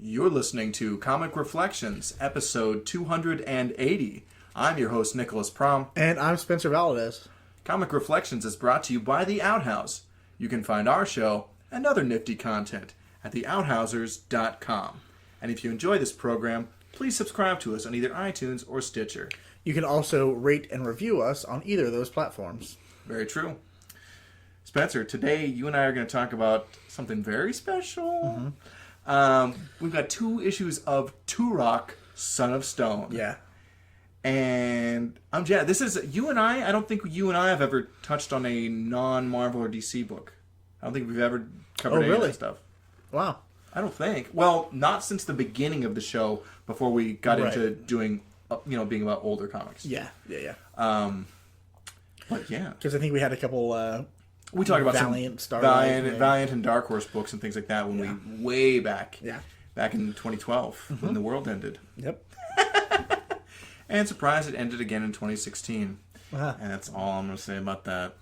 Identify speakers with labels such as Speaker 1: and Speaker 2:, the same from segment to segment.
Speaker 1: You're listening to Comic Reflections, episode 280. I'm your host, Nicholas Prom.
Speaker 2: And I'm Spencer Valadez.
Speaker 1: Comic Reflections is brought to you by The Outhouse. You can find our show and other nifty content at theouthousers.com. And if you enjoy this program, please subscribe to us on either iTunes or Stitcher.
Speaker 2: You can also rate and review us on either of those platforms.
Speaker 1: Very true. Spencer, today you and I are going to talk about something very special. We've got 2 issues of Turok, Son of Stone.
Speaker 2: Yeah.
Speaker 1: And I'm jazzed. This is, you and I don't think you and I have ever touched on a non-Marvel or DC book. I don't think we've ever covered any of that stuff.
Speaker 2: Wow.
Speaker 1: I don't think. Well, not since the beginning of the show, before we got into doing, being about older comics.
Speaker 2: Yeah.
Speaker 1: But yeah.
Speaker 2: Because I think we had a couple
Speaker 1: we talked about
Speaker 2: Valiant,
Speaker 1: some
Speaker 2: Starlight,
Speaker 1: Valiant and Dark Horse books and things like that when we way back.
Speaker 2: Yeah.
Speaker 1: Back in 2012 when the world ended.
Speaker 2: Yep.
Speaker 1: And surprise, it ended again in 2016.
Speaker 2: Uh-huh.
Speaker 1: And that's all I'm going to say about that.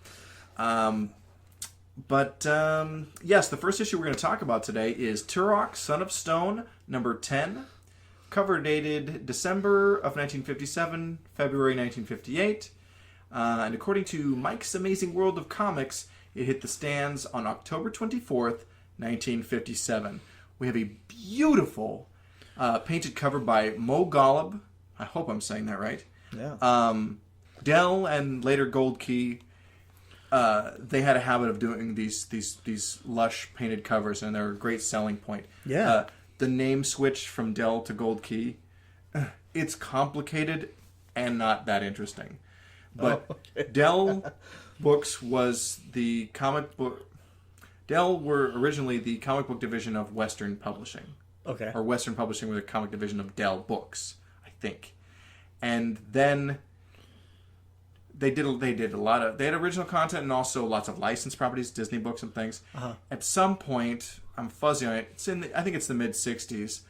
Speaker 1: Yes, the first issue we're going to talk about today is Turok, Son of Stone, number 10. Cover dated December of 1957, February 1958. And according to Mike's Amazing World of Comics, it hit the stands on October 24th, 1957. We have a beautiful painted cover by Mo Golub. I hope I'm saying that right.
Speaker 2: Yeah.
Speaker 1: Dell and later Gold Key, they had a habit of doing these lush painted covers, and they're a great selling point.
Speaker 2: Yeah.
Speaker 1: The name switch from Dell to Gold Key, it's complicated and not that interesting. But Dell Books was the comic book... Dell were originally the comic book division of Western Publishing.
Speaker 2: Okay.
Speaker 1: Or Western Publishing were the comic division of Dell Books, I think. And then they had original content and also lots of licensed properties, Disney books and things.
Speaker 2: Uh-huh.
Speaker 1: At some point, I'm fuzzy on it. I think it's the mid '60s.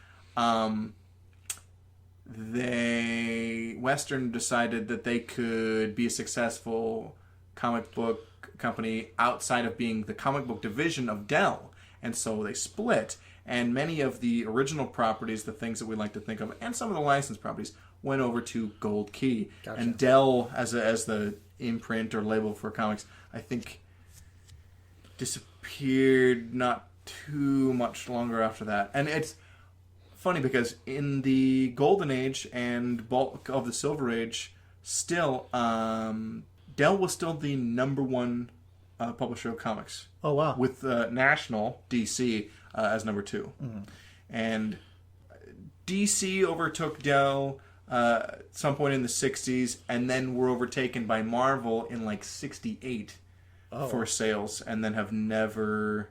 Speaker 1: Western decided that they could be a successful comic book company outside of being the comic book division of Dell, and so they split. And many of the original properties, the things that we like to think of, and some of the licensed properties, went over to Gold Key.
Speaker 2: Gotcha. And
Speaker 1: Dell, as the imprint or label for comics, I think disappeared not too much longer after that. And it's funny because in the Golden Age and bulk of the Silver Age, still, Dell was still the number one publisher of comics.
Speaker 2: Oh, wow.
Speaker 1: With National, DC, as number 2. Mm-hmm. And DC overtook Dell at some point in the 60s, and then were overtaken by Marvel in like 68 for sales, and then have never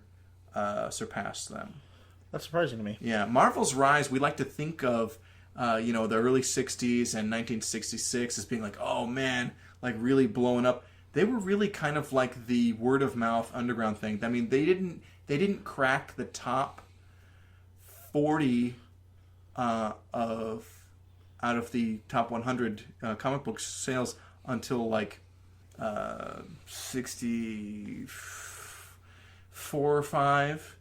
Speaker 1: surpassed them.
Speaker 2: That's surprising to me.
Speaker 1: Yeah, Marvel's rise, we like to think of, the early 60s and 1966 as being like, oh man, like really blowing up. They were really kind of like the word of mouth underground thing. I mean, they didn't crack the top 40 out of the top 100 comic book sales until like 64 or 5.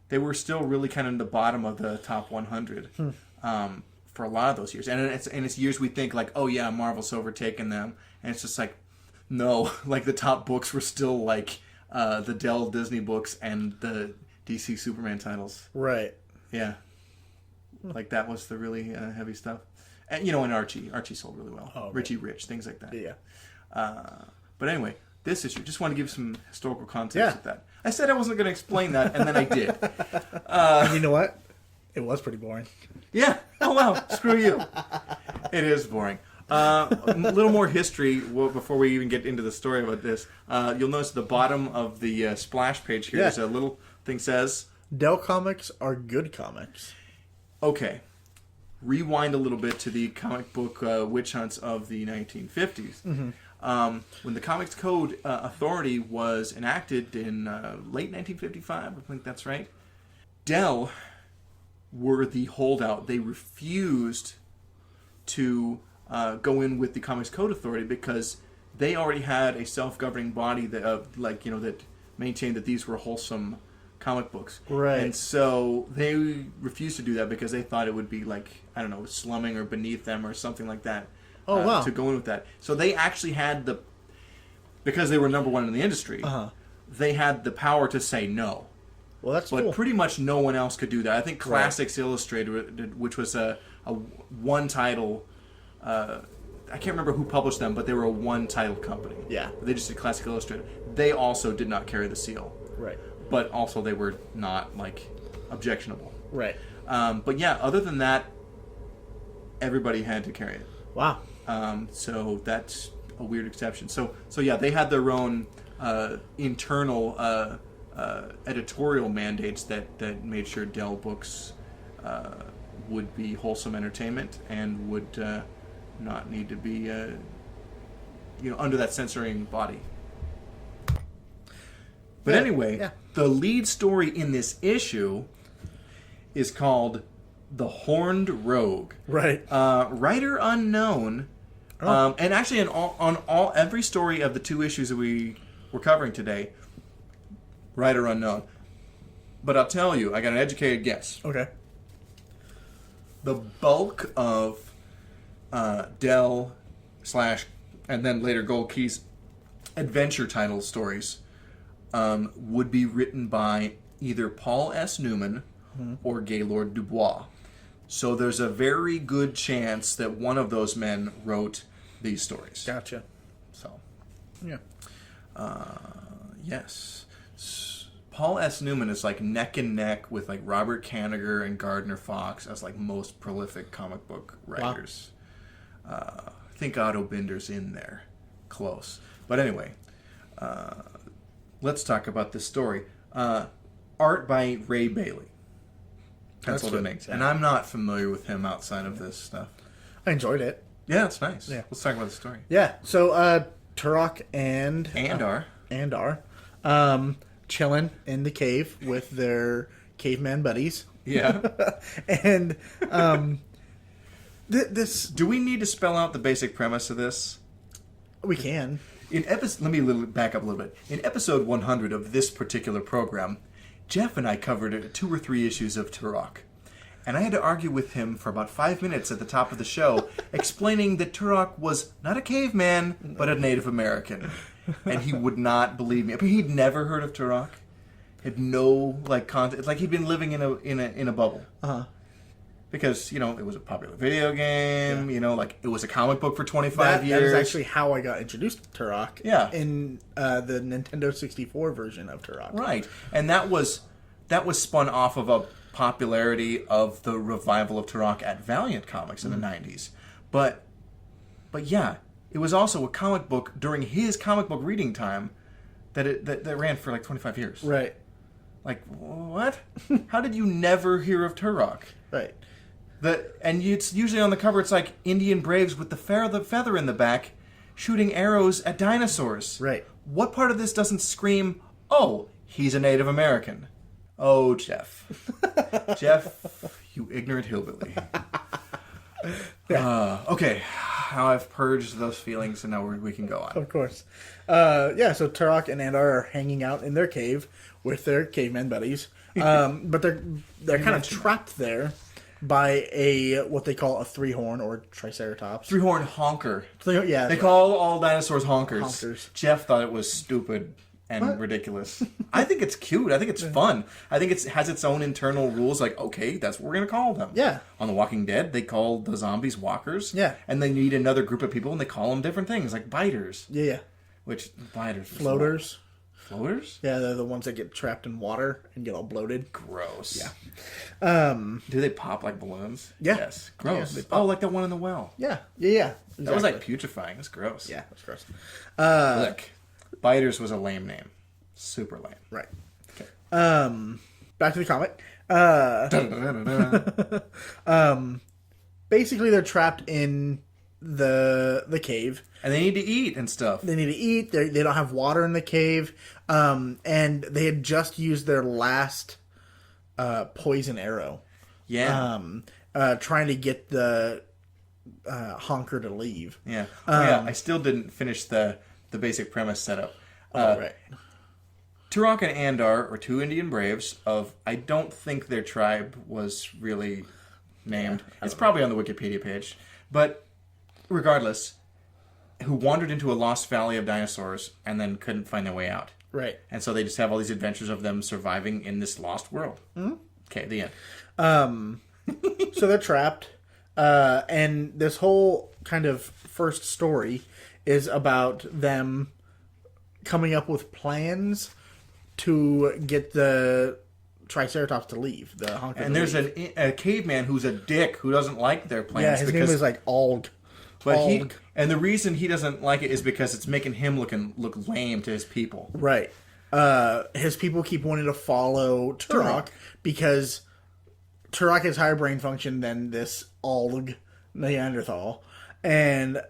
Speaker 1: They were still really kind of in the bottom of the top 100 for a lot of those years. And it's years we think like, oh yeah, Marvel's overtaken them. And it's just like, no, like the top books were still like the Dell Disney books and the DC Superman titles.
Speaker 2: Right.
Speaker 1: Yeah. Like that was the really heavy stuff. And and Archie sold really well.
Speaker 2: Oh, okay.
Speaker 1: Richie Rich, things like that.
Speaker 2: Yeah.
Speaker 1: But anyway, this issue, just want to give some historical context with that. I said I wasn't going to explain that, and then I did.
Speaker 2: And you know what? It was pretty boring.
Speaker 1: Yeah. Oh, wow. Screw you. It is boring. A little more history before we even get into the story about this. You'll notice at the bottom of the splash page here, there's a little thing says...
Speaker 2: Dell comics are good comics.
Speaker 1: Okay. Rewind a little bit to the comic book witch hunts of the 1950s. Mm-hmm. When the Comics Code Authority was enacted in late 1955, I think that's right, Dell were the holdout. They refused to go in with the Comics Code Authority because they already had a self-governing body that, that maintained that these were wholesome comic books.
Speaker 2: Right.
Speaker 1: And so they refused to do that because they thought it would be like, I don't know, slumming or beneath them or something like that.
Speaker 2: Oh, wow.
Speaker 1: To go in with that. So they actually had because they were number one in the industry, they had the power to say no.
Speaker 2: Well, that's
Speaker 1: But
Speaker 2: cool.
Speaker 1: pretty much no one else could do that. I think Classics Illustrated, which was a one title, I can't remember who published them, but they were a one title company.
Speaker 2: Yeah.
Speaker 1: They just did Classic Illustrated. They also did not carry the seal.
Speaker 2: Right.
Speaker 1: But also they were not, like, objectionable.
Speaker 2: Right.
Speaker 1: But yeah, other than that, everybody had to carry it.
Speaker 2: Wow.
Speaker 1: So that's a weird exception. So yeah, they had their own internal editorial mandates that made sure Dell books would be wholesome entertainment and would not need to be under that censoring body. But anyway, the lead story in this issue is called The Horned Rogue.
Speaker 2: Right.
Speaker 1: Writer unknown. And actually, on every story of the 2 issues that we're covering today, writer unknown. But I'll tell you, I got an educated guess.
Speaker 2: Okay.
Speaker 1: The bulk of Dell / and then later Gold Key's adventure title stories would be written by either Paul S. Newman or Gaylord Dubois. So there's a very good chance that one of those men wrote these stories.
Speaker 2: Gotcha.
Speaker 1: So,
Speaker 2: Yeah.
Speaker 1: yes. Paul S. Newman is like neck and neck with like Robert Kanigher and Gardner Fox as like most prolific comic book writers. I think Otto Binder's in there. Close. But anyway, let's talk about this story. Art by Ray Bailey. Penciled and inked. And I'm not familiar with him outside of this stuff.
Speaker 2: I enjoyed it.
Speaker 1: Yeah, it's nice.
Speaker 2: Yeah.
Speaker 1: Let's talk about the story.
Speaker 2: Yeah. So Turok and chilling in the cave with their caveman buddies.
Speaker 1: Yeah.
Speaker 2: And this
Speaker 1: Do we need to spell out the basic premise of this?
Speaker 2: we can.
Speaker 1: Let me back up a little bit. In episode 100 of this particular program, Jeff and I covered 2 or 3 issues of Turok. And I had to argue with him for about 5 minutes at the top of the show, explaining that Turok was not a caveman, but a Native American. And he would not believe me. I mean, he'd never heard of Turok. Had no content. It's like he'd been living in a bubble. Because it was a popular video game. Yeah. It was a comic book for 25 years.
Speaker 2: That is actually how I got introduced to Turok.
Speaker 1: Yeah.
Speaker 2: In the Nintendo 64 version of Turok.
Speaker 1: Right, and that was spun off of a popularity of the revival of Turok at Valiant Comics in the 90s. But yeah, it was also a comic book during his comic book reading time that ran for like 25 years.
Speaker 2: Right.
Speaker 1: Like, what? How did you never hear of Turok?
Speaker 2: Right.
Speaker 1: And it's usually on the cover, it's like Indian braves with the feather in the back shooting arrows at dinosaurs.
Speaker 2: Right.
Speaker 1: What part of this doesn't scream, oh, he's a Native American? Oh, Jeff. Jeff, you ignorant hillbilly. Okay, now I've purged those feelings, and now we can go on.
Speaker 2: Of course. So Turok and Andar are hanging out in their cave with their caveman buddies. But they're kind of trapped there by what they call a 3-horn or triceratops.
Speaker 1: 3-horn honker.
Speaker 2: Yeah.
Speaker 1: They call all dinosaurs honkers.
Speaker 2: Honkers.
Speaker 1: Jeff thought it was stupid and ridiculous. I think it's cute. I think it's fun. I think it has its own internal rules. Like, okay, that's what we're going to call them.
Speaker 2: Yeah.
Speaker 1: On The Walking Dead, they call the zombies walkers.
Speaker 2: Yeah.
Speaker 1: And they need another group of people, and they call them different things, like biters.
Speaker 2: Yeah.
Speaker 1: Which, biters.
Speaker 2: Floaters.
Speaker 1: Floaters?
Speaker 2: Yeah, they're the ones that get trapped in water and get all bloated.
Speaker 1: Gross.
Speaker 2: Yeah.
Speaker 1: Do they pop like balloons?
Speaker 2: Yeah.
Speaker 1: Yes. Gross.
Speaker 2: Yeah,
Speaker 1: oh, like that one in the well.
Speaker 2: Yeah. Exactly.
Speaker 1: That was like putrefying. That's gross.
Speaker 2: Yeah, that's gross.
Speaker 1: Look, biters was a lame name. Super lame.
Speaker 2: Right.
Speaker 1: Okay.
Speaker 2: Back to the comic. Basically, they're trapped in the cave.
Speaker 1: And they need to eat and stuff.
Speaker 2: They need to eat. They don't have water in the cave. And they had just used their last poison arrow.
Speaker 1: Yeah.
Speaker 2: Trying to get the honker to leave.
Speaker 1: Yeah. I still didn't finish the basic premise setup.
Speaker 2: Right.
Speaker 1: Turok and Andar are two Indian braves of, I don't think their tribe was really named. It's probably on the Wikipedia page. But regardless, who wandered into a lost valley of dinosaurs and then couldn't find their way out.
Speaker 2: Right.
Speaker 1: And so they just have all these adventures of them surviving in this lost world. Mm-hmm. Okay, the end.
Speaker 2: So they're trapped. And this whole kind of first story is about them coming up with plans to get the Triceratops to leave. The honker.
Speaker 1: And there's a caveman who's a dick who doesn't like their plans.
Speaker 2: Yeah, his name is like Alg.
Speaker 1: But and the reason he doesn't like it is because it's making him look lame to his people.
Speaker 2: Right. His people keep wanting to follow Turok because Turok has higher brain function than this Alg Neanderthal. And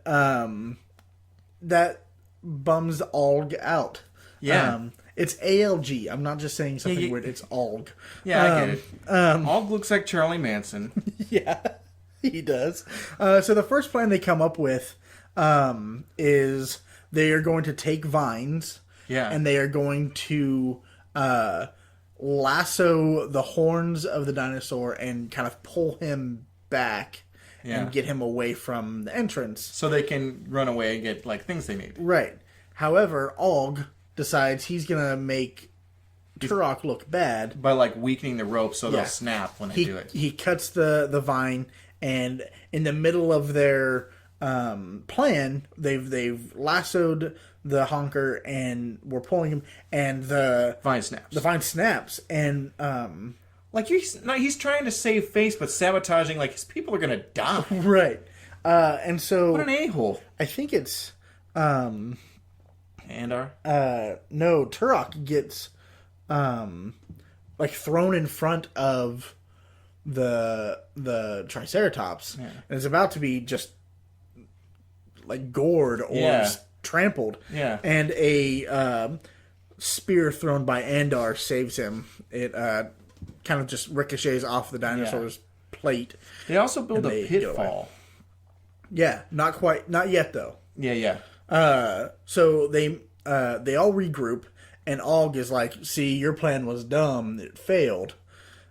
Speaker 2: that bums Alg out.
Speaker 1: Yeah.
Speaker 2: It's ALG. I'm not just saying something weird. It's Alg.
Speaker 1: Yeah, I get it. Alg looks like Charlie Manson.
Speaker 2: Yeah, he does. So the first plan they come up with is they are going to take vines.
Speaker 1: Yeah.
Speaker 2: And they are going to lasso the horns of the dinosaur and kind of pull him back and get him away from the entrance.
Speaker 1: So they can run away and get, like, things they need.
Speaker 2: Right. However, Alg decides he's going to make Turok look bad.
Speaker 1: By, like, weakening the rope so they'll snap when they do it.
Speaker 2: He cuts the vine, and in the middle of their plan, they've lassoed the honker and we're pulling him, and the
Speaker 1: vine snaps.
Speaker 2: The vine snaps, and
Speaker 1: like he's trying to save face, but sabotaging. Like his people are gonna die.
Speaker 2: Right. And so
Speaker 1: what an a-hole.
Speaker 2: I think it's
Speaker 1: Andar.
Speaker 2: No, Turok gets like thrown in front of the Triceratops, and is about to be just like gored or trampled.
Speaker 1: Yeah.
Speaker 2: And a spear thrown by Andar saves him. It kind of just ricochets off the dinosaur's plate.
Speaker 1: They also build a pitfall.
Speaker 2: Yeah, not yet though.
Speaker 1: Yeah.
Speaker 2: So they all regroup, and Alg is like, "See, your plan was dumb. It failed."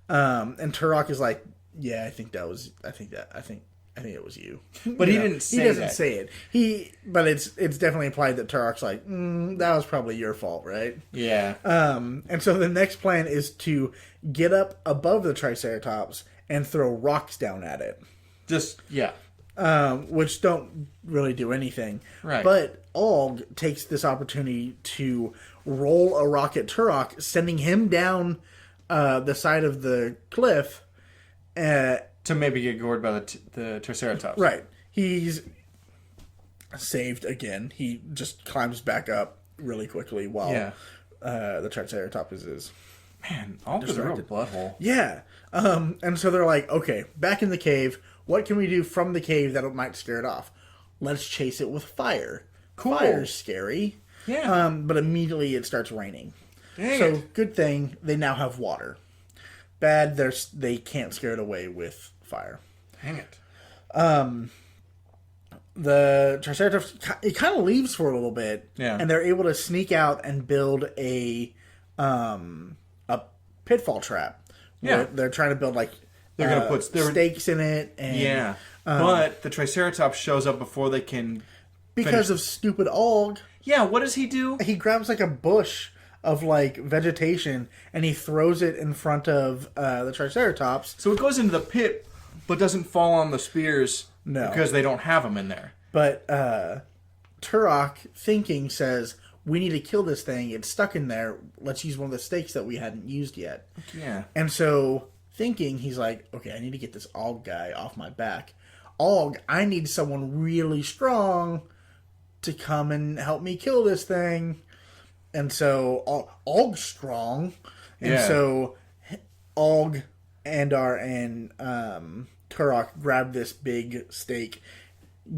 Speaker 2: And Turok is like, "Yeah, I think it was you."
Speaker 1: But he didn't say that.
Speaker 2: He doesn't say it. But it's definitely implied that Turok's like, that was probably your fault, right?
Speaker 1: Yeah.
Speaker 2: And so the next plan is to get up above the Triceratops and throw rocks down at it. Which don't really do anything.
Speaker 1: Right.
Speaker 2: But Alg takes this opportunity to roll a rock at Turok, sending him down the side of the cliff.
Speaker 1: To maybe get gored by the Triceratops.
Speaker 2: Right. He's saved again. He just climbs back up really quickly while the Triceratops is...
Speaker 1: Man, Alg is a real butthole.
Speaker 2: Yeah. And so they're like, okay, back in the cave, what can we do from the cave that might scare it off? Let's chase it with fire.
Speaker 1: Cool.
Speaker 2: Fire's scary.
Speaker 1: Yeah.
Speaker 2: But immediately it starts raining.
Speaker 1: Dang
Speaker 2: so
Speaker 1: it.
Speaker 2: Good thing they now have water. Bad, they can't scare it away with fire.
Speaker 1: Dang it.
Speaker 2: The Triceratops, it kind of leaves for a little bit.
Speaker 1: Yeah.
Speaker 2: And they're able to sneak out and build a pitfall trap.
Speaker 1: Yeah.
Speaker 2: They're trying to build like
Speaker 1: they're gonna put
Speaker 2: stakes in it. And,
Speaker 1: but the Triceratops shows up before they can
Speaker 2: because of stupid Alg.
Speaker 1: Yeah, what does he do?
Speaker 2: He grabs like a bush of like vegetation and he throws it in front of the Triceratops.
Speaker 1: So it goes into the pit, but doesn't fall on the spears.
Speaker 2: No,
Speaker 1: because they don't have them in there.
Speaker 2: But Turok, thinking, says, "We need to kill this thing. It's stuck in there. Let's use one of the stakes that we hadn't used yet."
Speaker 1: Yeah.
Speaker 2: And so, thinking, he's like, "Okay, I need to get this Alg guy off my back. Alg, I need someone really strong to come and help me kill this thing." And so, Alg's strong. And so, Alg, Andar, and Turok grab this big stake,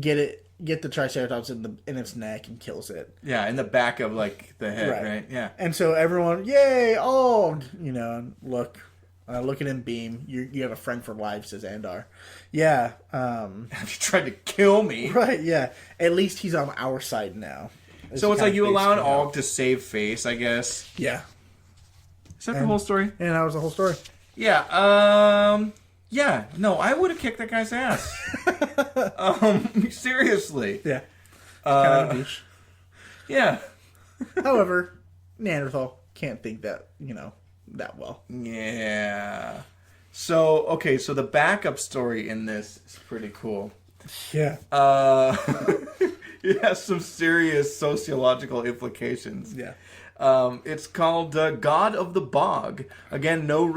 Speaker 2: get the Triceratops in its neck, and kills it.
Speaker 1: Yeah, in the back of like the head, right? Yeah.
Speaker 2: And so everyone, yay, Alg! Look at him beam. You have a friend for life, says Andar. Yeah.
Speaker 1: You tried to kill me.
Speaker 2: Right. Yeah. At least he's on our side now.
Speaker 1: So it's like you allowed Alg to save face, I guess.
Speaker 2: Yeah.
Speaker 1: Is that the whole story?
Speaker 2: And that was the whole story.
Speaker 1: Yeah. Yeah. No, I would have kicked that guy's ass. Seriously.
Speaker 2: Yeah. Kind of a douche.
Speaker 1: Yeah.
Speaker 2: However, Neanderthal can't think that, that well.
Speaker 1: Yeah. So, okay, so the backup story in this is pretty cool.
Speaker 2: Yeah.
Speaker 1: It has some serious sociological implications.
Speaker 2: Yeah.
Speaker 1: It's called God of the Bog. Again, no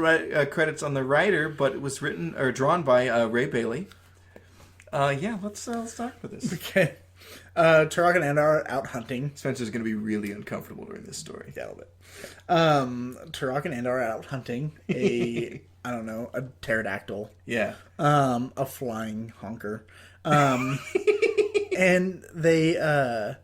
Speaker 1: credits on the writer, but it was written or drawn by Ray Bailey. Yeah, let's start with this.
Speaker 2: Okay. Turok and Andar are out hunting.
Speaker 1: Spencer's going to be really uncomfortable during this story.
Speaker 2: Yeah, a little bit. Turok and Andar are out hunting a pterodactyl.
Speaker 1: Yeah.
Speaker 2: A flying honker. And they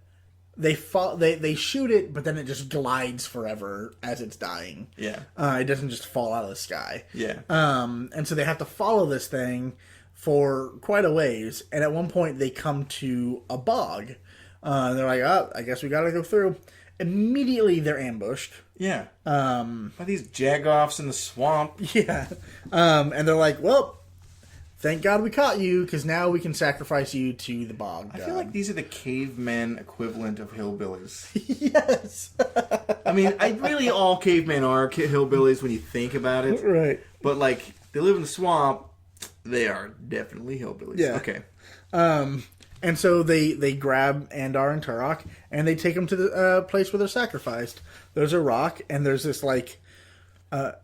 Speaker 2: shoot it, but then it just glides forever as it's dying.
Speaker 1: Yeah.
Speaker 2: It doesn't just fall out of the sky.
Speaker 1: Yeah.
Speaker 2: And so they have to follow this thing for quite a ways, and at one point they come to a bog. They're like, "Oh, I guess we gotta go through." Immediately, they're ambushed.
Speaker 1: Yeah. By these jagoffs in the swamp.
Speaker 2: Yeah. And they're like, "Well, thank God we caught you, because now we can sacrifice you to the bog."
Speaker 1: I feel like these are the cavemen equivalent of hillbillies.
Speaker 2: Yes.
Speaker 1: I mean, really all cavemen are hillbillies when you think about it.
Speaker 2: Right.
Speaker 1: But, like, they live in the swamp. They are definitely hillbillies.
Speaker 2: Yeah.
Speaker 1: Okay.
Speaker 2: And so they grab Andar and Turok, and they take them to the place where they're sacrificed. There's a rock, and there's this, like,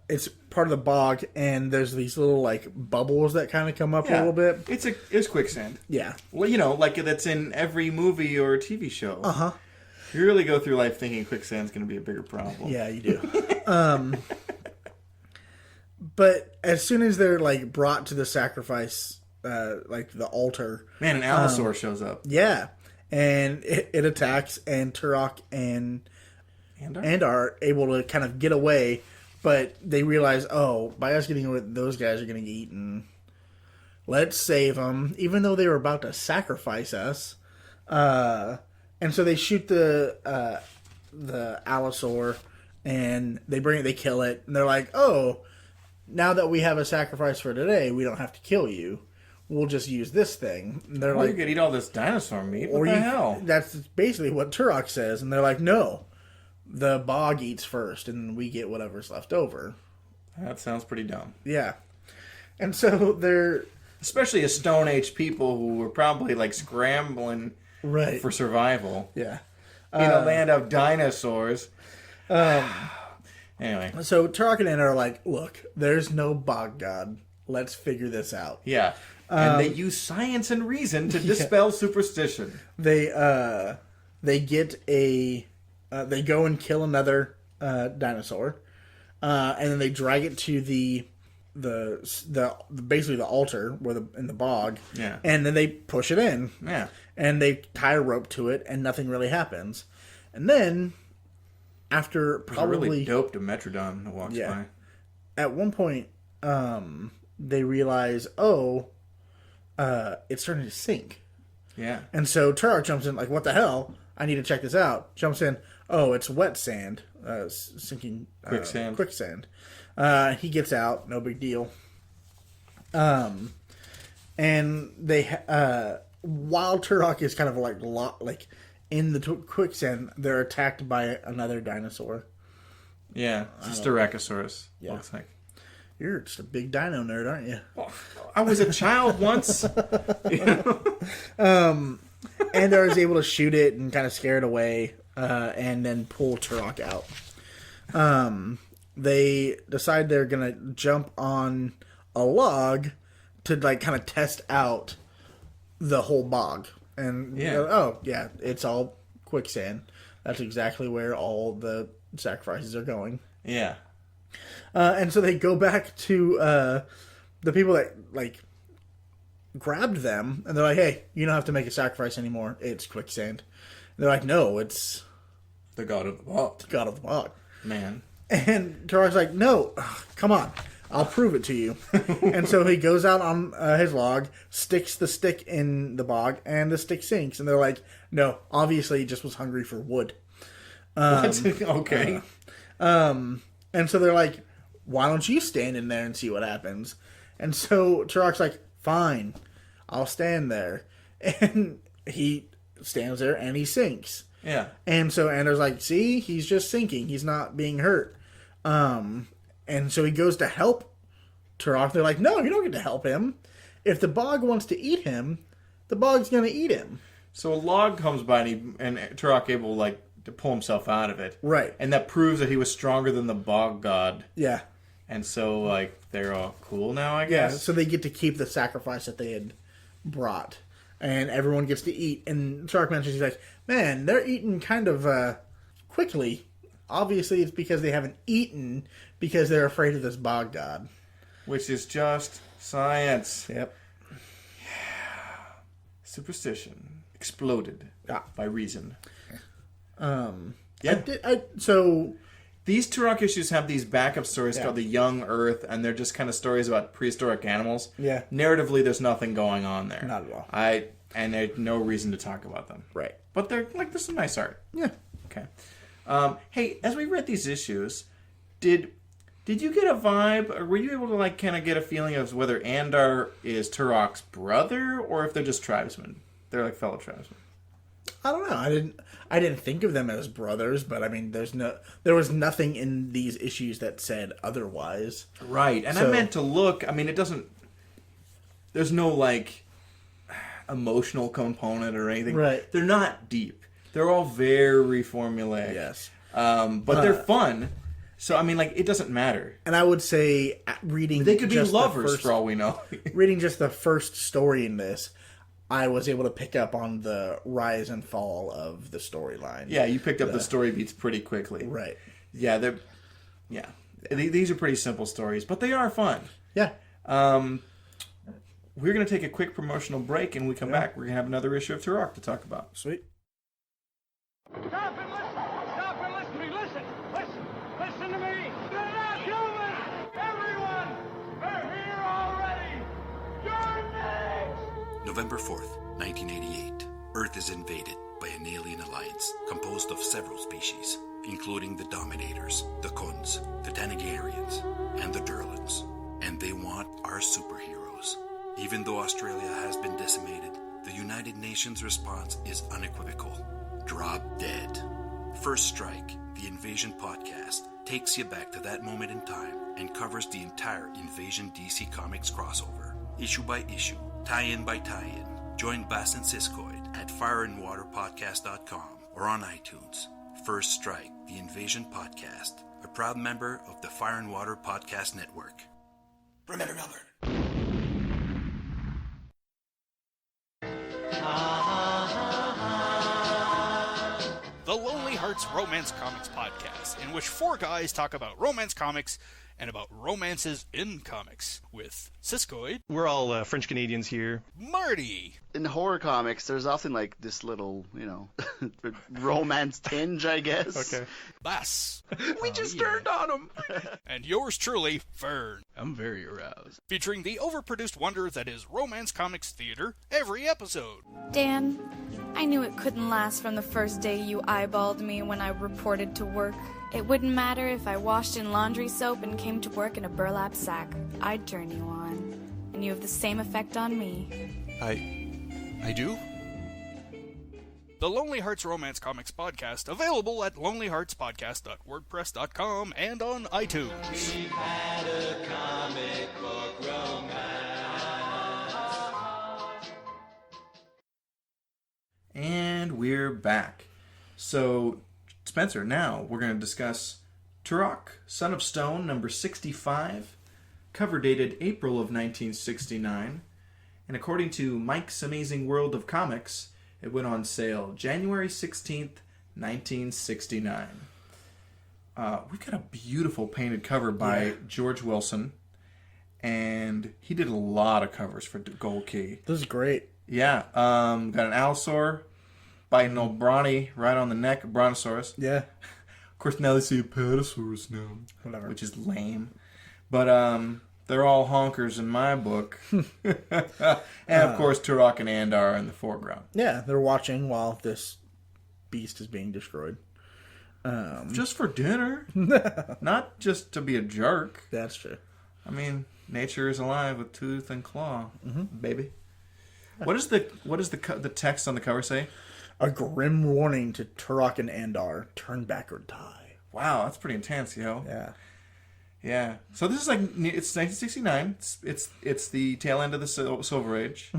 Speaker 2: it's part of the bog, and there's these little, like, bubbles that kind of come up a little bit.
Speaker 1: It's quicksand.
Speaker 2: Yeah.
Speaker 1: Well, like that's in every movie or TV show.
Speaker 2: Uh-huh.
Speaker 1: You really go through life thinking quicksand's going to be a bigger problem.
Speaker 2: Yeah, you do. But as soon as they're, like, brought to the sacrifice, like, the altar...
Speaker 1: Man, an allosaur shows up.
Speaker 2: Yeah. And it attacks, and Turok and Andar are able to kind of get away, but they realize, by us getting away, those guys are going to get eaten. Let's save them, even though they were about to sacrifice us. And so they shoot the allosaur, and they kill it, and they're like, now that we have a sacrifice for today, we don't have to kill you. We'll just use this thing. And they're like,
Speaker 1: you could eat all this dinosaur meat. What the hell?
Speaker 2: That's basically what Turok says. And they're like, no, the bog eats first, and we get whatever's left over.
Speaker 1: That sounds pretty dumb.
Speaker 2: Yeah. And so they're...
Speaker 1: Especially a Stone Age people who were probably, like, scrambling for survival.
Speaker 2: Yeah.
Speaker 1: In a land of dinosaurs. Anyway.
Speaker 2: So Turok and Anna are like, look, there's no bog god. Let's figure this out.
Speaker 1: Yeah. And they use science and reason to dispel superstition.
Speaker 2: They get they go and kill another dinosaur, and then they drag it to the basically the altar where in the bog.
Speaker 1: Yeah.
Speaker 2: And then they push it in.
Speaker 1: Yeah.
Speaker 2: And they tie a rope to it, and nothing really happens. And then after probably
Speaker 1: a really dope Dimetrodon that walks by.
Speaker 2: At one point, they realize, it's starting to sink.
Speaker 1: Yeah.
Speaker 2: And so Turok jumps in, like, what the hell? I need to check this out. Jumps in, it's wet sand, sinking quicksand. He gets out, no big deal. And they, while Turok is kind of like in the quicksand, they're attacked by another dinosaur.
Speaker 1: Yeah, it's a Styracosaurus.
Speaker 2: Yeah.
Speaker 1: Looks like.
Speaker 2: You're just a big dino nerd, aren't you?
Speaker 1: Well, I was a child once.
Speaker 2: Andar is able to shoot it and kind of scare it away, and then pull Turok out. They decide they're gonna jump on a log to, like, kind of test out the whole bog. And it's all quicksand. That's exactly where all the sacrifices are going.
Speaker 1: Yeah.
Speaker 2: And so they go back to the people that, like, grabbed them, and they're like, hey, you don't have to make a sacrifice anymore. It's quicksand. And they're like, no, it's
Speaker 1: the god of the bog.
Speaker 2: The god of the bog.
Speaker 1: Man.
Speaker 2: And Turok's like, no, come on. I'll prove it to you. And so he goes out on his log, sticks the stick in the bog, and the stick sinks. And they're like, no, obviously he just was hungry for wood.
Speaker 1: Okay.
Speaker 2: And And so they're like, why don't you stand in there and see what happens? And so Turok's like, fine, I'll stand there. And he stands there and he sinks.
Speaker 1: Yeah.
Speaker 2: And so Andor's like, see, he's just sinking. He's not being hurt. And so he goes to help Turok. They're like, no, you don't get to help him. If the bog wants to eat him, the bog's going to eat him.
Speaker 1: So a log comes by and Turok able like to pull himself out of it.
Speaker 2: Right.
Speaker 1: And that proves that he was stronger than the bog god.
Speaker 2: Yeah.
Speaker 1: And so like they're all cool now, I
Speaker 2: Yeah,
Speaker 1: guess.
Speaker 2: so they get to keep the sacrifice that they had brought. And everyone gets to eat. And Turok mentions, he's like, man, they're eating kind of quickly. Obviously, it's because they haven't eaten because they're afraid of this bog god.
Speaker 1: Which is just science.
Speaker 2: Yep.
Speaker 1: Superstition exploded by reason.
Speaker 2: So
Speaker 1: these Turok issues have these backup stories called the Young Earth, and they're just kind of stories about prehistoric animals.
Speaker 2: Yeah.
Speaker 1: Narratively, there's nothing going on there.
Speaker 2: Not at all.
Speaker 1: And there's no reason to talk about them.
Speaker 2: Right.
Speaker 1: But they're like, there's some nice art.
Speaker 2: Yeah.
Speaker 1: Okay. Hey, as we read these issues, did you get a vibe, or were you able to like kind of get a feeling of whether Andar is Turok's brother, or if they're just tribesmen? They're like fellow tribesmen.
Speaker 2: I don't know. I didn't think of them as brothers, but I mean, there was nothing in these issues that said otherwise.
Speaker 1: Right, and I meant to look. I mean, it doesn't. There's no like emotional component or anything.
Speaker 2: Right.
Speaker 1: They're not deep. They're all very formulaic.
Speaker 2: Yes.
Speaker 1: But they're fun. So I mean, like, it doesn't matter.
Speaker 2: And I would say reading
Speaker 1: They could be
Speaker 2: just
Speaker 1: lovers for all we know.
Speaker 2: reading just the first story in this, I was able to pick up on the rise and fall of the storyline.
Speaker 1: Yeah, you picked up the story beats pretty quickly.
Speaker 2: Right.
Speaker 1: Yeah, these are pretty simple stories, but they are fun.
Speaker 2: Yeah.
Speaker 1: We're going to take a quick promotional break, and when we come back, we're going to have another issue of Turok to talk about.
Speaker 2: Sweet.
Speaker 3: Stop and listen! Stop and listen to me! Listen! Listen! Listen to me! They're not human! Everyone! They're here already! You're next!
Speaker 4: November 4th, 1988. Earth is invaded by an alien alliance composed of several species, including the Dominators, the Kuns, the Tanagarians, and the Durlans. And they want our superheroes. Even though Australia has been decimated, the United Nations response is unequivocal. Drop dead. First Strike, the Invasion podcast, takes you back to that moment in time and covers the entire Invasion DC Comics crossover. Issue by issue, tie-in by tie-in. Join Bass and Siskoid at fireandwaterpodcast.com or on iTunes. First Strike, the Invasion podcast, a proud member of the Fire and Water Podcast Network. Remember Melbourne.
Speaker 5: The Lonely Hearts Romance Comics Podcast, in which four guys talk about romance comics and about romances in comics, with Siskoid,
Speaker 6: We're all French Canadians here.
Speaker 5: Marty,
Speaker 7: In horror comics, there's often like this little, romance tinge, I guess.
Speaker 6: Okay.
Speaker 5: Bass,
Speaker 6: We just turned on them.
Speaker 5: and yours truly, Fern,
Speaker 6: I'm very aroused.
Speaker 5: featuring the overproduced wonder that is romance comics theater every episode.
Speaker 8: Dan, I knew it couldn't last from the first day you eyeballed me when I reported to work. It wouldn't matter if I washed in laundry soap and came to work in a burlap sack. I'd turn you on. And you have the same effect on me.
Speaker 5: I do? The Lonely Hearts Romance Comics Podcast, available at lonelyheartspodcast.wordpress.com and on iTunes.
Speaker 1: And we're back. So, Spencer, now we're going to discuss Turok, Son of Stone, number 65, cover dated April of 1969. And according to Mike's Amazing World of Comics, it went on sale January 16th, 1969. We've got a beautiful painted cover by George Wilson, and he did a lot of covers for Gold Key.
Speaker 2: This is great.
Speaker 1: Yeah, got an Allosaur biting old Brawny right on the neck, a Brontosaurus.
Speaker 2: Yeah.
Speaker 1: Of course, now they say Apatosaurus now,
Speaker 2: Whatever.
Speaker 1: which is lame. But they're all honkers in my book. And of course, Turok and Andar in the foreground.
Speaker 2: Yeah, they're watching while this beast is being destroyed.
Speaker 1: Just for dinner. Not just to be a jerk.
Speaker 2: That's true.
Speaker 1: I mean, nature is alive with tooth and claw, baby. What does the text on the cover say?
Speaker 2: A grim warning to Turok and Andar. Turn back or die.
Speaker 1: Wow, that's pretty intense, yo.
Speaker 2: Yeah.
Speaker 1: Yeah. So this is like, it's 1969. It's the tail end of the Silver Age.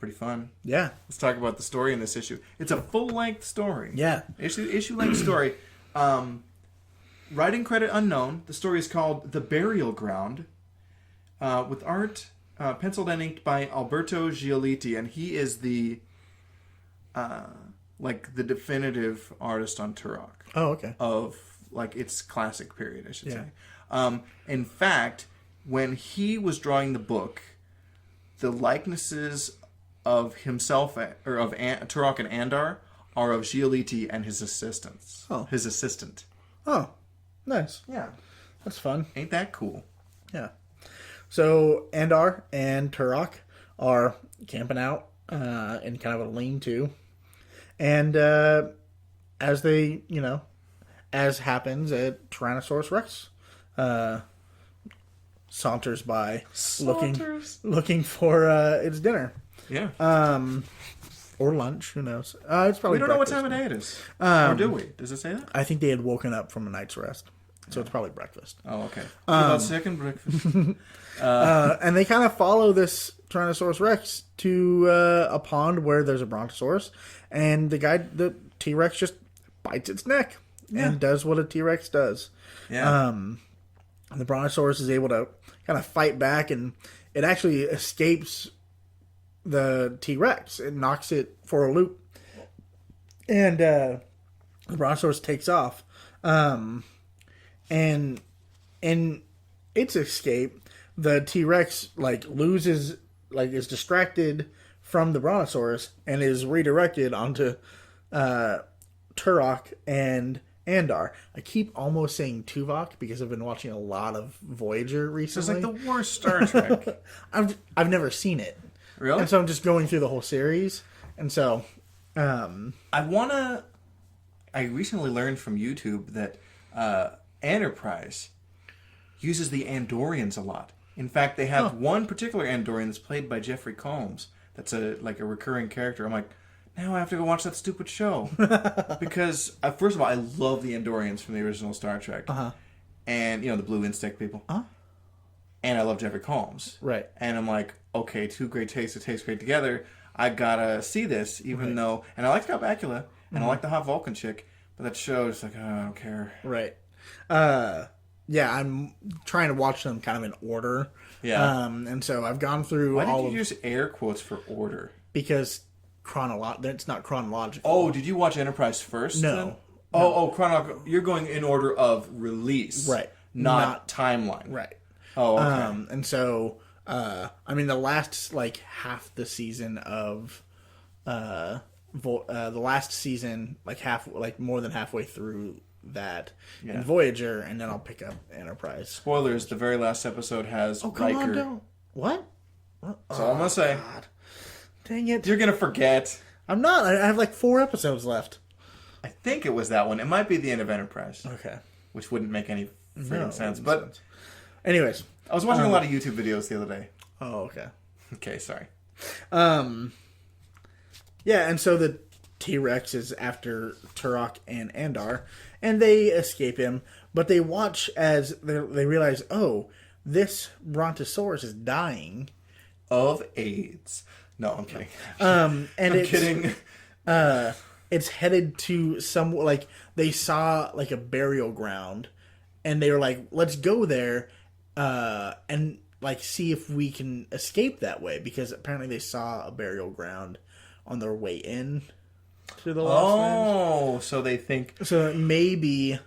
Speaker 1: Pretty fun.
Speaker 2: Yeah.
Speaker 1: Let's talk about the story in this issue. It's a full-length story.
Speaker 2: Yeah.
Speaker 1: Issue-length story. Writing credit unknown. The story is called The Burial Ground, with art penciled and inked by Alberto Giolitti, and he is the definitive artist on Turok.
Speaker 2: Oh, okay.
Speaker 1: Of its classic period, I should say. In fact, when he was drawing the book, the likenesses of himself or of Turok and Andar are of Giolitti and his assistants.
Speaker 2: Oh.
Speaker 1: His assistant.
Speaker 2: Oh, nice.
Speaker 1: Yeah.
Speaker 2: That's fun.
Speaker 1: Ain't that cool?
Speaker 2: Yeah. So Andar and Turok are camping out in kind of a lean-to. And as they, as happens, a Tyrannosaurus Rex saunters by looking for its dinner.
Speaker 1: Yeah.
Speaker 2: Or lunch, who knows? It's probably
Speaker 1: We don't know what
Speaker 2: breakfast.
Speaker 1: time of day it is. Or do we? Does it say that?
Speaker 2: I think they had woken up from a night's rest. So it's probably breakfast.
Speaker 1: Oh, okay. About second breakfast.
Speaker 2: And they kind of follow this Tyrannosaurus Rex to a pond where there's a Brontosaurus. And the T-Rex just bites its neck and does what a T-Rex does.
Speaker 1: Yeah.
Speaker 2: The Brontosaurus is able to kind of fight back, and it actually escapes the T-Rex. It knocks it for a loop. And the Brontosaurus takes off. And in its escape, the T-Rex loses, is distracted from the Brontosaurus and is redirected onto Turok and Andar. I keep almost saying Tuvok because I've been watching a lot of Voyager recently.
Speaker 1: It's like the worst Star Trek.
Speaker 2: I've never seen it.
Speaker 1: Really?
Speaker 2: And so I'm just going through the whole series. And so
Speaker 1: I recently learned from YouTube that Enterprise uses the Andorians a lot. In fact, they have one particular Andorian that's played by Jeffrey Combs. That's a recurring character. I'm like, now I have to go watch that stupid show. Because, first of all, I love the Andorians from the original Star Trek. And, the blue insect people. And I love Jeffrey Combs.
Speaker 2: Right.
Speaker 1: And I'm like, okay, two great tastes that taste great together. I gotta see this, even though... And I like Scott Bakula, and I like the hot Vulcan chick, but that show is like, I don't care.
Speaker 2: Right. Yeah, I'm trying to watch them kind of in order.
Speaker 1: Yeah.
Speaker 2: And so I've gone through
Speaker 1: Why
Speaker 2: all
Speaker 1: did
Speaker 2: of...
Speaker 1: you use air quotes for order?
Speaker 2: Because it's not chronological.
Speaker 1: Oh, did you watch Enterprise first?
Speaker 2: No.
Speaker 1: Then? Oh, chronological. You're going in order of release.
Speaker 2: Right.
Speaker 1: Not timeline.
Speaker 2: Right.
Speaker 1: Oh, okay.
Speaker 2: And so, the last, half the season of... the last season, more than halfway through that in Voyager, and then I'll pick up Enterprise.
Speaker 1: Spoilers, the very last episode has
Speaker 2: Oh, come
Speaker 1: Riker.
Speaker 2: on, don't. What?
Speaker 1: That's all I'm going to say.
Speaker 2: God. Dang it.
Speaker 1: You're going to forget.
Speaker 2: I'm not. I have 4 episodes left.
Speaker 1: I think it was that one. It might be the end of Enterprise.
Speaker 2: Okay.
Speaker 1: Which wouldn't make any freaking sense.
Speaker 2: Wouldn't
Speaker 1: But
Speaker 2: sense. Anyways.
Speaker 1: I was watching a lot of YouTube videos the other day.
Speaker 2: Oh, okay.
Speaker 1: Okay, sorry.
Speaker 2: Yeah, and so the T-Rex is after Turok and Andar, and they escape him, but they watch as they realize, oh, this Brontosaurus is dying.
Speaker 1: Of AIDS. No, I'm kidding.
Speaker 2: And
Speaker 1: I'm kidding.
Speaker 2: It's headed to some, they saw, a burial ground, and they were like, let's go there, and, see if we can escape that way, because apparently they saw a burial ground on their way in to the Lost Lands.
Speaker 1: So they think...
Speaker 2: So maybe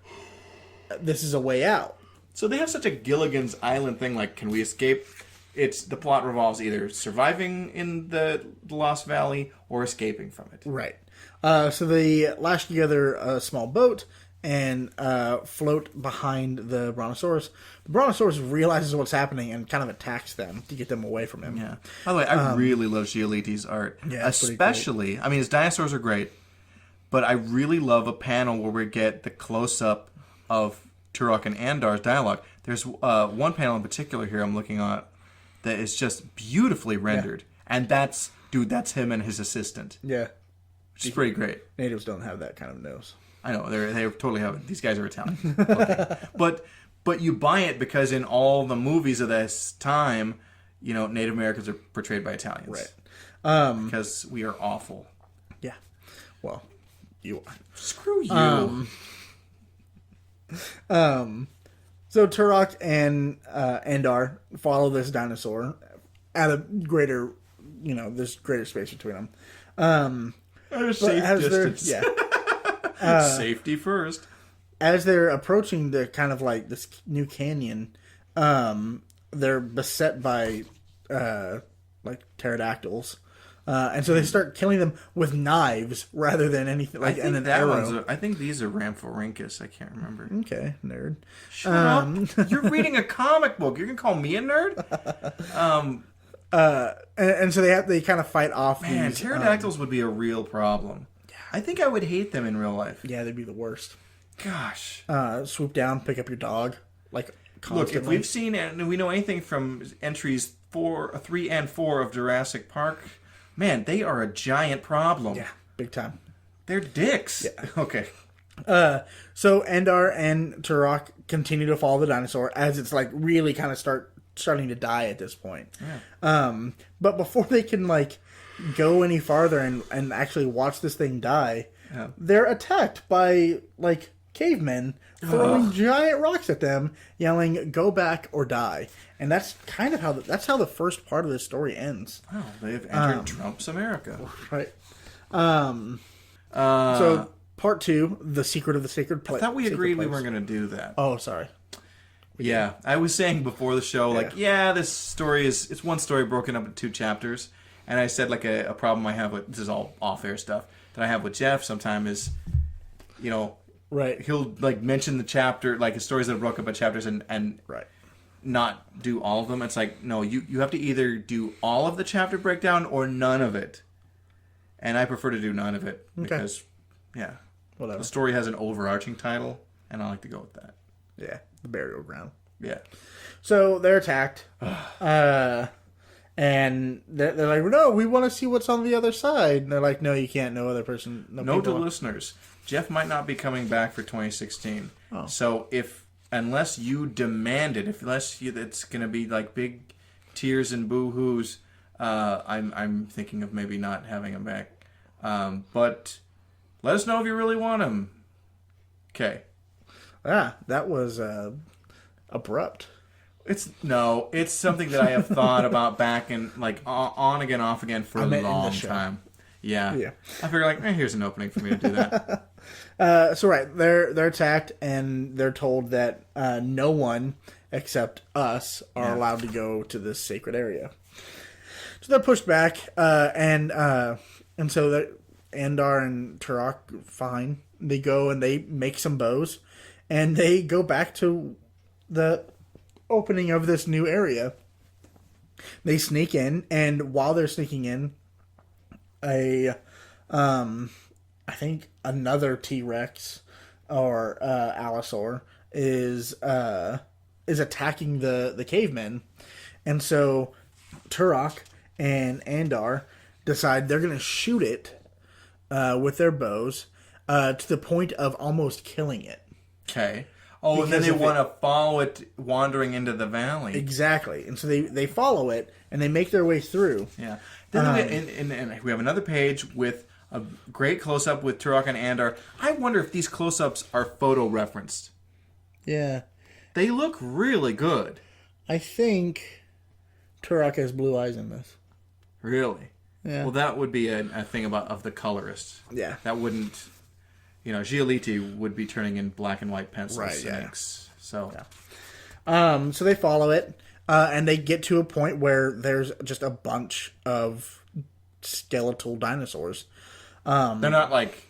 Speaker 2: this is a way out.
Speaker 1: So they have such a Gilligan's Island thing, can we escape? The plot revolves either surviving in the Lost Valley or escaping from it.
Speaker 2: Right. So they lash together a small boat and float behind the Brontosaurus. The Brontosaurus realizes what's happening and kind of attacks them to get them away from him.
Speaker 1: Yeah. By the way, I really love Giolitti's art.
Speaker 2: Yeah, it's pretty
Speaker 1: especially, his dinosaurs are great, But I really love a panel where we get the close-up of Turok and Andar's dialogue. There's one panel in particular here I'm looking at that is just beautifully rendered. And that's him and his assistant.
Speaker 2: Yeah.
Speaker 1: Which is pretty great.
Speaker 2: Natives don't have that kind of nose.
Speaker 1: I know, they totally have it. These guys are Italian. Okay. But you buy it because in all the movies of this time, Native Americans are portrayed by Italians.
Speaker 2: Right.
Speaker 1: Because we are awful.
Speaker 2: Yeah. Well, you are.
Speaker 1: Screw you.
Speaker 2: So Turok and Andar follow this dinosaur at a greater, there's greater space between them.
Speaker 1: At a safe distance. Safety first.
Speaker 2: As they're approaching the kind of like this new canyon, they're beset by like pterodactyls. And so they start killing them with knives rather than anything like an arrow.
Speaker 1: I think these are Ramphorhynchus. I can't remember.
Speaker 2: Okay, nerd.
Speaker 1: Shut up! You're reading a comic book. You're gonna call me a nerd?
Speaker 2: And so they kind of fight off.
Speaker 1: Man,
Speaker 2: these,
Speaker 1: pterodactyls would be a real problem. I think I would hate them in real life.
Speaker 2: Yeah, they'd be the worst.
Speaker 1: Gosh.
Speaker 2: Swoop down, pick up your dog. Like constantly.
Speaker 1: Look, if we've seen and we know anything from entries 3 and 4 of Jurassic Park, man, they are a giant problem.
Speaker 2: Yeah, big time.
Speaker 1: They're dicks.
Speaker 2: Yeah.
Speaker 1: Okay.
Speaker 2: So Andar and Turok continue to follow the dinosaur as it's like really kind of starting to die at this point. Yeah. But before they can like go any farther and actually watch this thing die, they're attacked by like cavemen throwing giant rocks at them, yelling "Go back or die!" And that's kind of how the first part of this story ends.
Speaker 1: Oh, they've entered Trump's America.
Speaker 2: Right. So part 2, the secret of the sacred place.
Speaker 1: I thought we agreed we weren't going to do that.
Speaker 2: Oh, sorry.
Speaker 1: Yeah, I was saying before the show, this story it's one story broken up into 2 chapters, and I said like a problem I have with this is all off-air stuff that I have with Jeff sometimes is,
Speaker 2: right,
Speaker 1: he'll like mention the chapter like his stories that are broken up into chapters and
Speaker 2: right.
Speaker 1: Not do all of them. It's like, no, you have to either do all of the chapter breakdown or none of it. And I prefer to do none of it because,
Speaker 2: whatever.
Speaker 1: The story has an overarching title, and I like to go with that.
Speaker 2: Yeah, the burial ground.
Speaker 1: Yeah.
Speaker 2: So they're attacked, and they're like, no, we want to see what's on the other side. And they're like, no, you can't. No other person.
Speaker 1: Note to listeners, Jeff might not be coming back for 2016. Oh. So unless you demand it, it's going to be like big tears and boo-hoos, I'm thinking of maybe not having him back. But let us know if you really want him. Okay.
Speaker 2: Yeah, that was abrupt.
Speaker 1: It's something that I have thought about back and like on again, off again for a long time. Yeah. I figure like, here's an opening for me to do that.
Speaker 2: So right, they're attacked and they're told that no one except us are allowed to go to this sacred area. So they're pushed back, and so that Andar and Turok fine. They go and they make some bows, and they go back to the opening of this new area. They sneak in, and while they're sneaking in, I think another T-Rex or Allosaur is attacking the cavemen, and so Turok and Andar decide they're going to shoot it with their bows to the point of almost killing it.
Speaker 1: Okay. Oh, and then they want to follow it wandering into the valley.
Speaker 2: Exactly, and so they follow it and they make their way through.
Speaker 1: Yeah. Then and we have another page with a great close-up with Turok and Andar. I wonder if these close-ups are photo-referenced.
Speaker 2: Yeah.
Speaker 1: They look really good.
Speaker 2: I think Turok has blue eyes in this.
Speaker 1: Really?
Speaker 2: Yeah.
Speaker 1: Well, that would be a thing of the colorist.
Speaker 2: Yeah.
Speaker 1: That wouldn't... Giolitti would be turning in black and white pencils and inks. So...
Speaker 2: Yeah. So they follow it, and they get to a point where there's just a bunch of skeletal dinosaurs.
Speaker 1: They're not like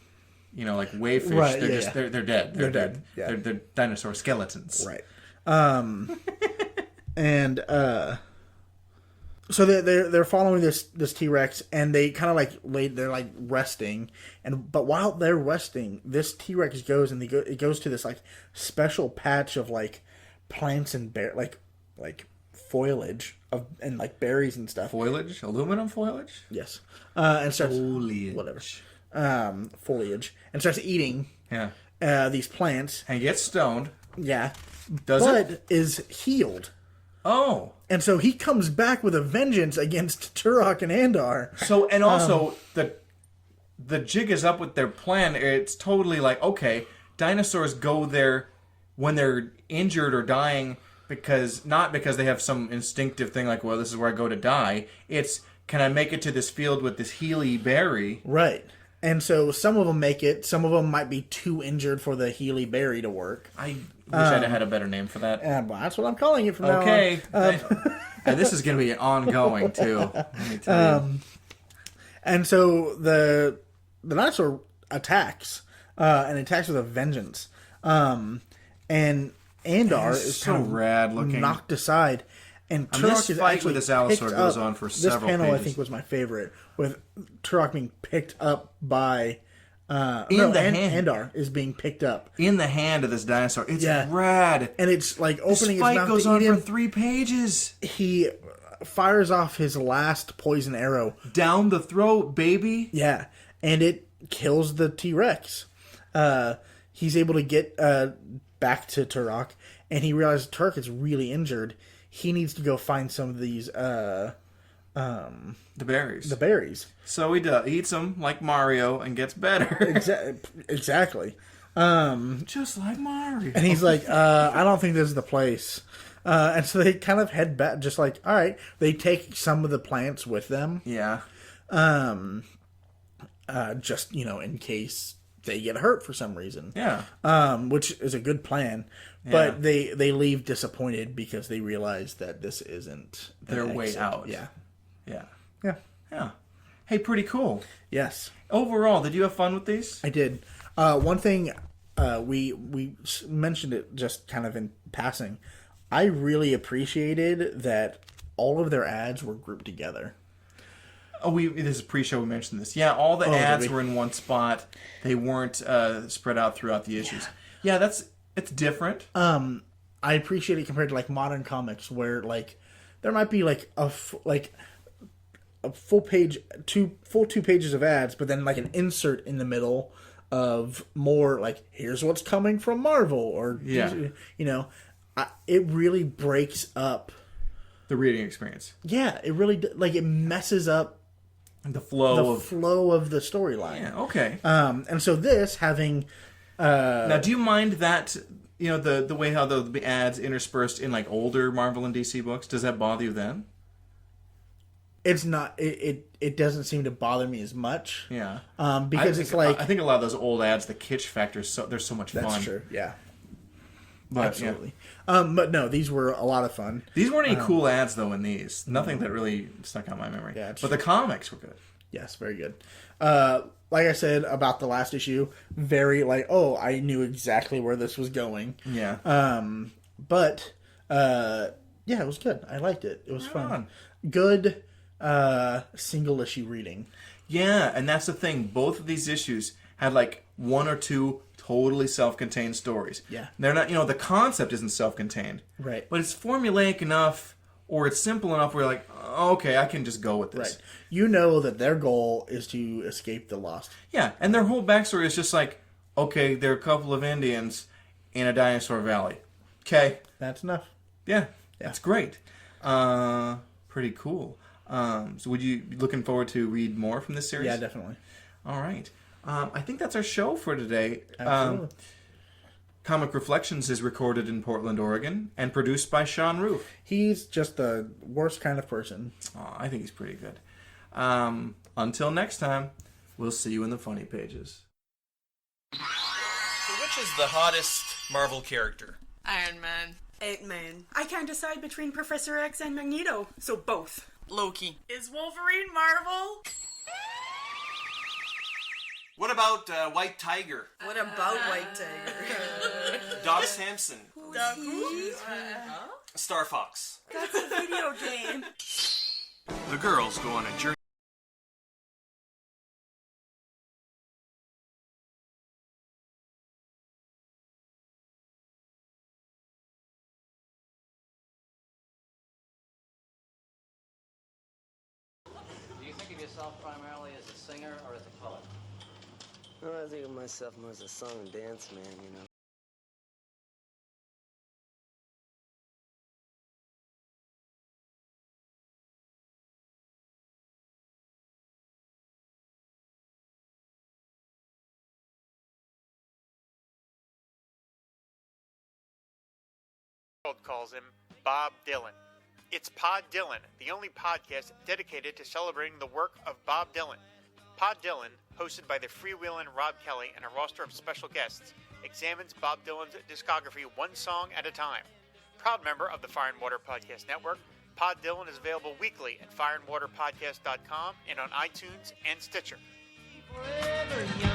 Speaker 1: wayfish.
Speaker 2: Right,
Speaker 1: they're just they're dead.
Speaker 2: They're dead. Yeah.
Speaker 1: They're dinosaur skeletons.
Speaker 2: Right. And So they're following this T-Rex, and they kind of like they're like resting, but while they're resting, this T-Rex goes and it goes to this like special patch of like plants and like foliage and like berries and stuff.
Speaker 1: Foliage, aluminum foliage.
Speaker 2: Yes, and starts
Speaker 1: Foliage.
Speaker 2: whatever foliage, and starts eating these plants
Speaker 1: And gets stoned.
Speaker 2: Yeah,
Speaker 1: Does
Speaker 2: but
Speaker 1: it?
Speaker 2: is healed.
Speaker 1: Oh.
Speaker 2: And so he comes back with a vengeance against Turok and Andar.
Speaker 1: So, and also, the jig is up with their plan. It's totally like, okay, dinosaurs go there when they're injured or dying not because they have some instinctive thing like, well, this is where I go to die. It's, can I make it to this field with this Healy berry?
Speaker 2: Right. And so some of them make it. Some of them might be too injured for the Healy berry to work.
Speaker 1: I wish I'd have had a better name for that.
Speaker 2: Well, that's what I'm calling it from now on.
Speaker 1: Okay. And this is going to be ongoing, too. Let me tell you.
Speaker 2: And so the dinosaur attacks, and attacks with a vengeance. And Andar is
Speaker 1: so
Speaker 2: kind of
Speaker 1: rad looking.
Speaker 2: knocked aside. And
Speaker 1: And
Speaker 2: Turok
Speaker 1: this
Speaker 2: is
Speaker 1: fight
Speaker 2: actually
Speaker 1: with this Allosaur
Speaker 2: picked
Speaker 1: goes
Speaker 2: up.
Speaker 1: on for several
Speaker 2: This panel, I
Speaker 1: pages.
Speaker 2: think, was my favorite, with Turok being picked up by...
Speaker 1: hand.
Speaker 2: Andar is being picked up.
Speaker 1: In the hand of this dinosaur. It's
Speaker 2: Yeah.
Speaker 1: rad.
Speaker 2: And it's like
Speaker 1: This
Speaker 2: opening his
Speaker 1: fight
Speaker 2: mouth
Speaker 1: goes
Speaker 2: to
Speaker 1: on
Speaker 2: eat
Speaker 1: for
Speaker 2: him.
Speaker 1: 3 pages.
Speaker 2: He fires off his last poison arrow.
Speaker 1: Down the throat, baby.
Speaker 2: Yeah. And it kills the T-Rex. He's able to get back to Turok, and he realizes Turok is really injured. He needs to go find some of these
Speaker 1: The berries.
Speaker 2: the berries.
Speaker 1: So he eats them like Mario and gets better.
Speaker 2: Exactly.
Speaker 1: Just like Mario.
Speaker 2: And he's like, I don't think this is the place. And so they kind of head back, just like, all right. They take some of the plants with them.
Speaker 1: Yeah.
Speaker 2: Just, in case they get hurt for some reason.
Speaker 1: Yeah.
Speaker 2: Which is a good plan. But they leave disappointed because they realize that this isn't
Speaker 1: Their
Speaker 2: an
Speaker 1: way
Speaker 2: exit.
Speaker 1: out.
Speaker 2: Yeah.
Speaker 1: Yeah.
Speaker 2: Yeah.
Speaker 1: Yeah. Hey, pretty cool.
Speaker 2: Yes.
Speaker 1: Overall, did you have fun with these?
Speaker 2: I did. One thing, we mentioned it just kind of in passing. I really appreciated that all of their ads were grouped together.
Speaker 1: Oh, this is pre-show. We mentioned this. Yeah, all the ads were in one spot. They weren't spread out throughout the issues. Yeah, it's different.
Speaker 2: I appreciate it compared to like modern comics, where like there might be like a full page, two pages of ads, but then like an insert in the middle of more like, here's what's coming from Marvel, or it really breaks up
Speaker 1: the reading experience.
Speaker 2: Yeah, it really it messes up
Speaker 1: the flow
Speaker 2: of the storyline.
Speaker 1: Yeah, okay.
Speaker 2: And so this having
Speaker 1: now, do you mind that the way how the ads interspersed in like older Marvel and DC books? Does that bother you then?
Speaker 2: It's not. It doesn't seem to bother me as much.
Speaker 1: Yeah.
Speaker 2: Because it's like,
Speaker 1: I think a lot of those old ads, the kitsch factor, they're so much fun.
Speaker 2: That's true. Yeah.
Speaker 1: But,
Speaker 2: absolutely. Yeah. But no, these were a lot of fun.
Speaker 1: These weren't any cool ads though in these. Nothing that really stuck out in my memory.
Speaker 2: Yeah,
Speaker 1: but the comics were good.
Speaker 2: Yes, very good. Like I said about the last issue, very I knew exactly where this was going.
Speaker 1: Yeah.
Speaker 2: But it was good. I liked it. It was fun. Good single issue reading.
Speaker 1: Yeah, and that's the thing. Both of these issues had like 1 or 2 totally self-contained stories.
Speaker 2: Yeah.
Speaker 1: They're not, the concept isn't self-contained.
Speaker 2: Right.
Speaker 1: But it's formulaic enough, or it's simple enough where you're like, okay, I can just go with this.
Speaker 2: Right. You know that their goal is to escape the Lost.
Speaker 1: Yeah, and their whole backstory is just like, okay, they're a couple of Indians in a dinosaur valley. Okay.
Speaker 2: That's enough.
Speaker 1: Yeah. That's great. Pretty cool. So would you be looking forward to read more from this series?
Speaker 2: Yeah, definitely.
Speaker 1: All right. I think that's our show for today.
Speaker 2: Absolutely.
Speaker 1: Comic Reflections is recorded in Portland, Oregon, and produced by Sean Roof.
Speaker 2: He's just the worst kind of person.
Speaker 1: Oh, I think he's pretty good. Until next time, we'll see you in the funny pages.
Speaker 5: So which is the hottest Marvel character?
Speaker 9: Iron Man.
Speaker 10: Ant-Man. I can't decide between Professor X and Magneto, so both.
Speaker 9: Loki.
Speaker 10: Is Wolverine Marvel?
Speaker 5: What about White Tiger?
Speaker 10: What about White Tiger?
Speaker 5: Doc Samson?
Speaker 10: Who's he?
Speaker 5: Star Fox?
Speaker 10: That's a video game.
Speaker 9: The girls go on a journey.
Speaker 11: Do you think of yourself primarily as a singer or as a poet?
Speaker 12: Well, I think of myself more as a song and dance man, you know.
Speaker 13: Calls him Bob Dylan. It's PodDylan, the only podcast dedicated to celebrating the work of Bob Dylan. PodDylan, hosted by the freewheeling Rob Kelly and a roster of special guests, examines Bob Dylan's discography one song at a time. Proud member of the Fire and Water Podcast Network, PodDylan is available weekly at fireandwaterpodcast.com and on iTunes and Stitcher.
Speaker 3: Forever young.